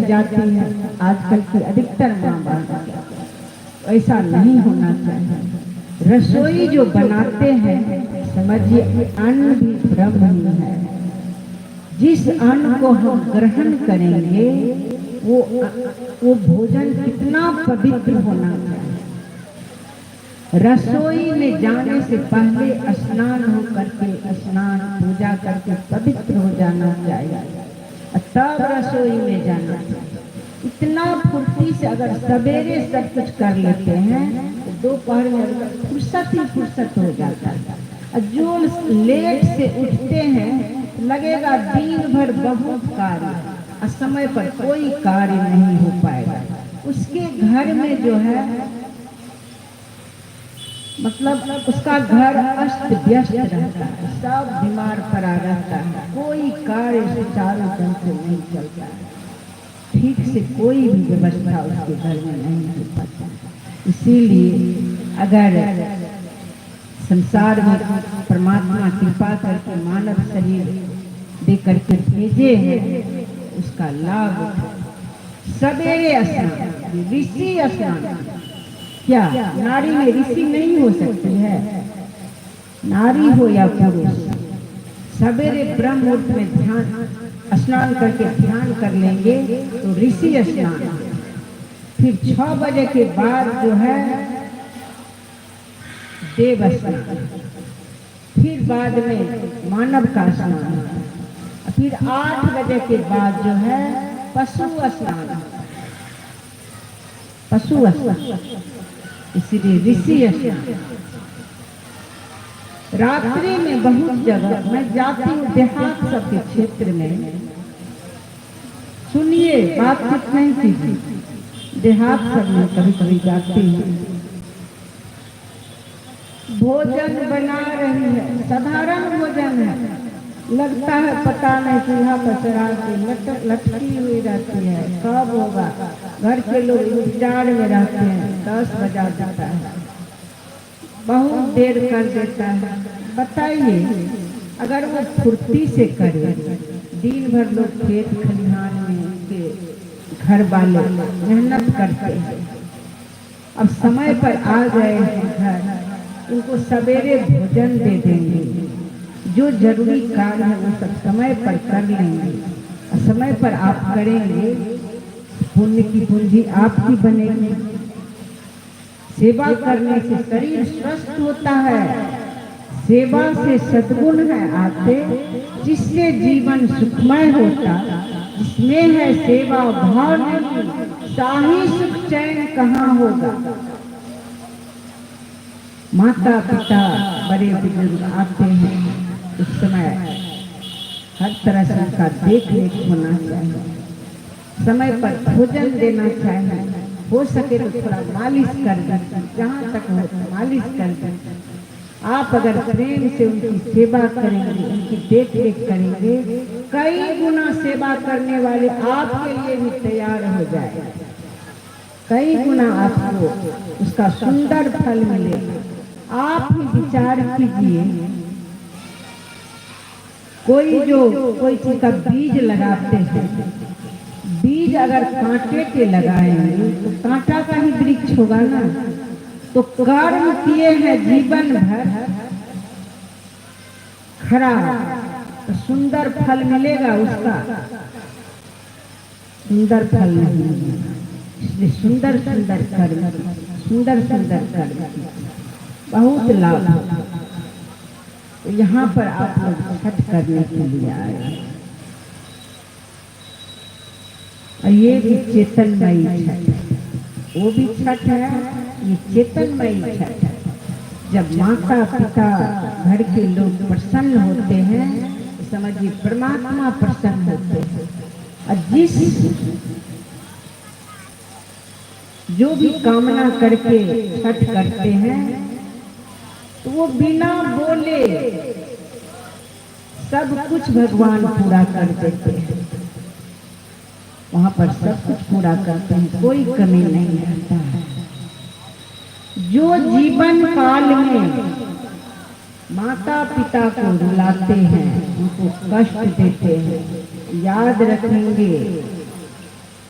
जाती है आजकल की अधिकतर माँ बाप। ऐसा नहीं होना चाहिए। रसोई जो बनाते हैं समझिए अन्न भी ब्रह्म ही है। जिस अन्न को हम ग्रहण करेंगे वो भोजन कितना पवित्र होना चाहिए। रसोई में जाने से पहले स्नान हो करके स्नान पूजा करके पवित्र हो जाना चाहिए, तब रसोई में जाना चाहिए। इतना फुर्ती से अगर सवेरे सब कुछ कर लेते हैं तो दोपहर में फुर्सत ही फुर्सत हो जाता है। जो लेट से उठते हैं लगेगा दिन भर बहुत कार्य, समय पर कोई कार्य नहीं हो पाएगा। उसके घर में जो है मतलब उसका घर अस्त व्यस्त रहता है, सब बीमार पड़ा रहता है, कोई कार्य सुचारू ढंग से नहीं चलता है, ठीक से कोई भी व्यवस्था उसके घर में नहीं हो पाता। इसीलिए अगर संसार में परमात्मा कृपा करके मानव शरीर दे करके भेजे हैं उसका लाभ सवेरे स्नान, ऋषि स्नान। क्या नारी में ऋषि नहीं हो सकती है? नारी हो या पुरुष, सवेरे ब्रह्म मुहूर्त में ध्यान स्नान करके ध्यान कर लेंगे तो ऋषि स्नान। फिर 6 बजे के बाद जो है देव स्नान, फिर बाद में मानव का स्नान, फिर 8 बजे के बाद जो है पशु स्नान। पशु स्नान इसीलिए ऋषि स्नान। रात्रि में बहुत जगह मैं जाती हूँ देहात सबके क्षेत्र में, सुनिए बातचीत नहीं कीजिए, देहात सब में कभी कभी जाती हूँ, भोजन बना रही है, साधारण भोजन है, लगता है पता नहीं चूल्हा पर चढ़ा के लटकी हुई रहती है, कब होगा। घर के लोग इंतजार में रहते हैं, 10 बजा जाता है, बहुत देर कर देता है। बताइए अगर वो फुर्ती से करे, दिन भर लोग खेत खलिहान में के घर वाले मेहनत करते हैं, अब समय पर आ गए हैं घर, उनको सवेरे भोजन दे देंगे, जो जरूरी कार्य है वो सब समय पर कर लेंगे, समय पर आप करेंगे, पुण्य की पूंजी आपकी बनेगी। सेवा करने से शरीर स्वस्थ होता है, सेवा से सद्गुण है आते, जिससे जीवन सुखमय होता, जिसमें है सेवा भाव नहीं, शाही सुख चैन कहाँ होगा। माता पिता बड़े बुजुर्ग आते हैं, उस समय हर तरह से उनका देख रेख होना चाहिए, समय पर भोजन देना चाहिए, हो सके तो थोड़ा मालिश कर दें, जहाँ तक हो मालिश कर दें। आप अगर प्रेम से उनकी सेवा करेंगे, उनकी देख रेख करेंगे, कई गुना सेवा करने वाले आपके लिए भी तैयार हो जाए, कई गुना आपको उसका सुंदर फल मिलेगा। आप ही विचार कीजिए, कोई चीज का बीज लगाते हैं, बीज अगर कांटे के लगाएंगे तो कांटा का ही वृक्ष होगा ना। तो कर्म किए हैं जीवन भर खराब, तो सुंदर फल मिलेगा उसका? सुंदर फल नहीं मिलेगा। इसलिए सुंदर सुंदर कर्म, सुंदर सुंदर कर्म बहुत लाभ। तो यहाँ पर आप लोग छठ करने के लिए आए, और ये भी चेतनमयी छठ, वो भी छठ है, ये चेतनमयी छठ है। जब माता पिता घर के लोग प्रसन्न होते हैं तो समझिए परमात्मा प्रसन्न होते हैं। और जो भी कामना करके छठ करते हैं तो वो बिना बोले सब कुछ भगवान पूरा कर देते हैं, वहां पर सब कुछ पूरा करते हैं, कोई कमी नहीं रहता है। जो जीवन काल में माता पिता को रुलाते हैं, उनको कष्ट देते हैं, याद रखेंगे